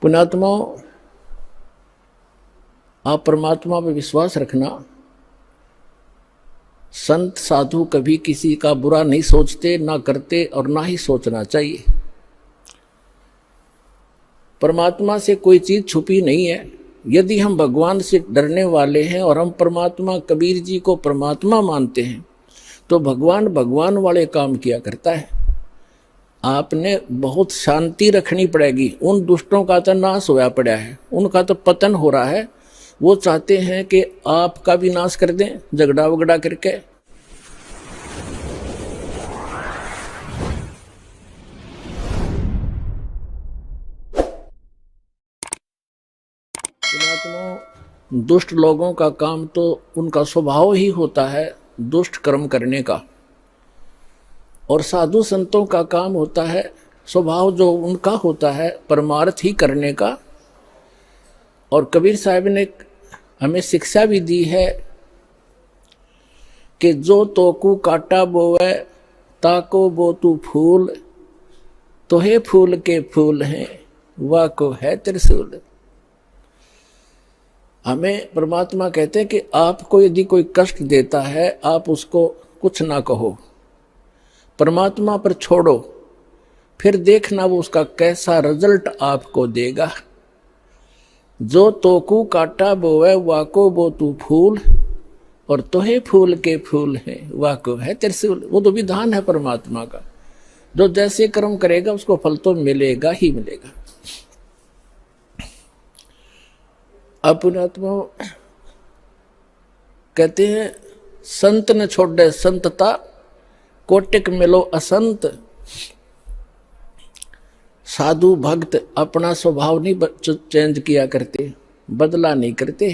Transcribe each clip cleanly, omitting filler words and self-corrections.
पुण्यात्माओं, आप परमात्मा पर विश्वास रखना। संत साधु कभी किसी का बुरा नहीं सोचते, ना करते और ना ही सोचना चाहिए। परमात्मा से कोई चीज छुपी नहीं है। यदि हम भगवान से डरने वाले हैं और हम परमात्मा कबीर जी को परमात्मा मानते हैं तो भगवान भगवान वाले काम किया करता है। आपने बहुत शांति रखनी पड़ेगी। उन दुष्टों का तो नाश होया पड़ा है, उनका तो पतन हो रहा है। वो चाहते हैं कि आपका भी नाश कर दें झगड़ा वगड़ा करके। दुष्ट लोगों का काम तो उनका स्वभाव ही होता है दुष्ट कर्म करने का, और साधु संतों का काम होता है स्वभाव जो उनका होता है परमार्थ ही करने का। और कबीर साहब ने हमें शिक्षा भी दी है कि जो तोकू काटा बोवे ताको बो तू फूल, तो हे फूल के फूल हैं वाह को है त्रिशूल। हमें परमात्मा कहते हैं कि आपको यदि कोई कष्ट देता है आप उसको कुछ ना कहो, परमात्मा पर छोड़ो, फिर देखना वो उसका कैसा रिजल्ट आपको देगा। जो तोकू काटा बोवे वाको बो तू फूल, और तोहे फूल के फूल हैं वाको है त्रिशूल। वो तो विधान है परमात्मा का, जो जैसे कर्म करेगा उसको फल तो मिलेगा ही मिलेगा। अपनात्मा कहते हैं संत न छोड़े संतता, कोटिक मिलो असंत। साधु भक्त अपना स्वभाव नहीं चेंज किया करते, बदला नहीं करते।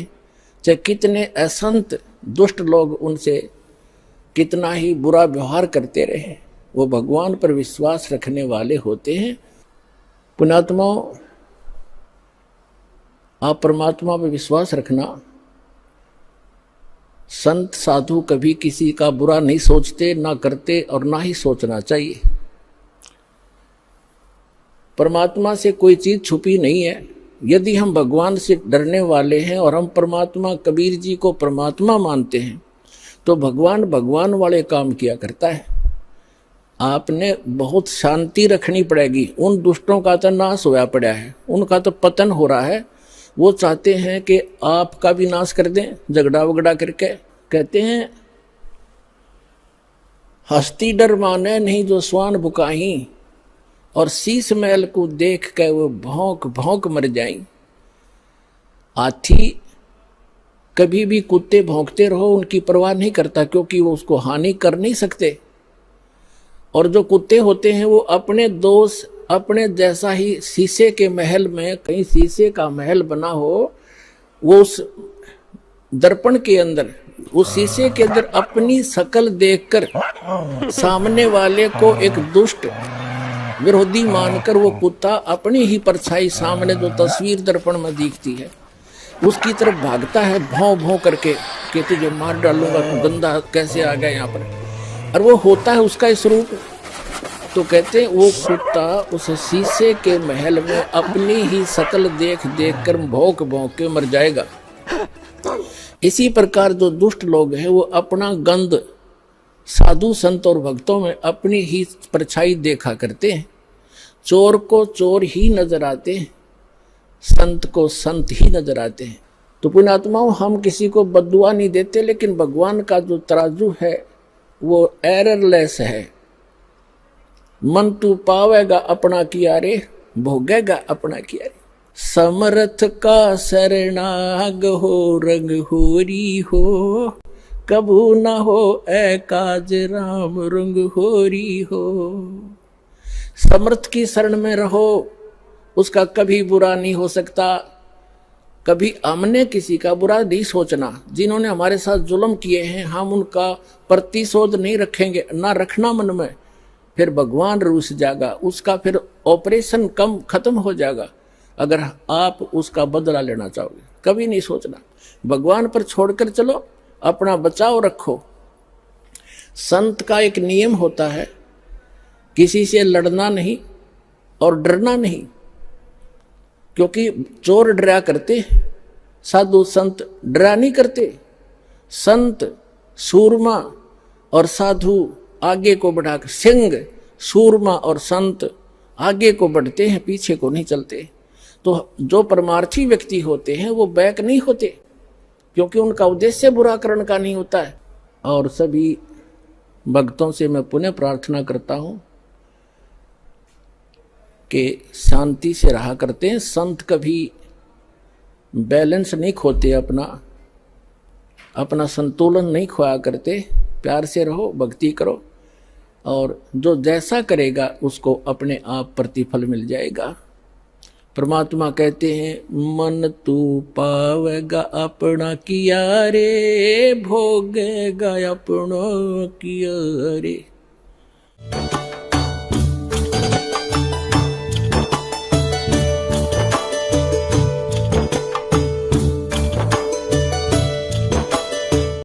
चाहे कितने असंत दुष्ट लोग उनसे कितना ही बुरा व्यवहार करते रहे, वो भगवान पर विश्वास रखने वाले होते हैं। पुण्यात्माओं, आप परमात्मा पर विश्वास रखना। संत साधु कभी किसी का बुरा नहीं सोचते, ना करते और ना ही सोचना चाहिए। परमात्मा से कोई चीज छुपी नहीं है। यदि हम भगवान से डरने वाले हैं और हम परमात्मा कबीर जी को परमात्मा मानते हैं तो भगवान भगवान वाले काम किया करता है। आपने बहुत शांति रखनी पड़ेगी। उन दुष्टों का तो नाश होया पड़ा है, उनका तो पतन हो रहा है। वो चाहते हैं कि आपका भी नाश कर दें झगड़ा वगड़ा करके। कहते हैं हस्ती डर माने नहीं जो स्वान बुकाही, और शीश महल को देख के वो भौंक भौंक मर जाई। हाथी कभी भी कुत्ते भौंकते रहो उनकी परवाह नहीं करता, क्योंकि वो उसको हानि कर नहीं सकते। और जो कुत्ते होते हैं वो अपने दोस्त अपने जैसा ही, शीशे के महल में कहीं शीशे का महल बना हो, वो उस दर्पण के अंदर, उस शीशे के अंदर अपनी शकल देखकर सामने वाले को एक दुष्ट विरोधी मानकर वो कुत्ता अपनी ही परछाई सामने जो तस्वीर दर्पण में दिखती है उसकी तरफ भागता है भौं भौं करके कि तुझे मार डालूंगा, तू गंदा कैसे आ गया यहाँ पर। और वो होता है उसका स्वरूप। तो कहते हैं वो कुत्ता उस शीशे के महल में अपनी ही शकल देख देख कर भौंक भौंक के मर जाएगा। इसी प्रकार जो दुष्ट लोग हैं वो अपना गंध साधु संत और भक्तों में अपनी ही परछाई देखा करते हैं। चोर को चोर ही नजर आते हैं, संत को संत ही नजर आते हैं। तो पुण्यात्माओं, हम किसी को बद्दुआ नहीं देते, लेकिन भगवान का जो तराजू है वो एररलेस है। मन तू पावेगा अपना किया रे, भोगेगा अपना किया रे। समर्थ का शरणाग हो रंग होरी हो, कबू न हो ए काज राम रंग होरी हो। समर्थ की शरण में रहो, उसका कभी बुरा नहीं हो सकता। कभी हमने किसी का बुरा नहीं सोचना। जिन्होंने हमारे साथ जुल्म किए हैं हम उनका प्रतिशोध नहीं रखेंगे, ना रखना मन में। फिर भगवान रूस जाएगा, उसका फिर ऑपरेशन कम खत्म हो जाएगा अगर आप उसका बदला लेना चाहोगे। कभी नहीं सोचना, भगवान पर छोड़कर चलो, अपना बचाव रखो। संत का एक नियम होता है, किसी से लड़ना नहीं और डरना नहीं। क्योंकि चोर डरा करते, साधु संत डरा नहीं करते। संत सूरमा और साधु आगे को बढ़ाकर, सिंह सूरमा और संत आगे को बढ़ते हैं, पीछे को नहीं चलते। तो जो परमार्थी व्यक्ति होते हैं वो बैक नहीं होते, क्योंकि उनका उद्देश्य बुरा करण का नहीं होता है। और सभी भक्तों से मैं पुनः प्रार्थना करता हूं कि शांति से रहा करते हैं। संत कभी बैलेंस नहीं खोते, अपना संतुलन नहीं खोया करते। प्यार से रहो, भक्ति करो, और जो जैसा करेगा उसको अपने आप प्रतिफल मिल जाएगा। परमात्मा कहते हैं, मन तू पावेगा अपना किया रे, भोगेगा अपना किया रे।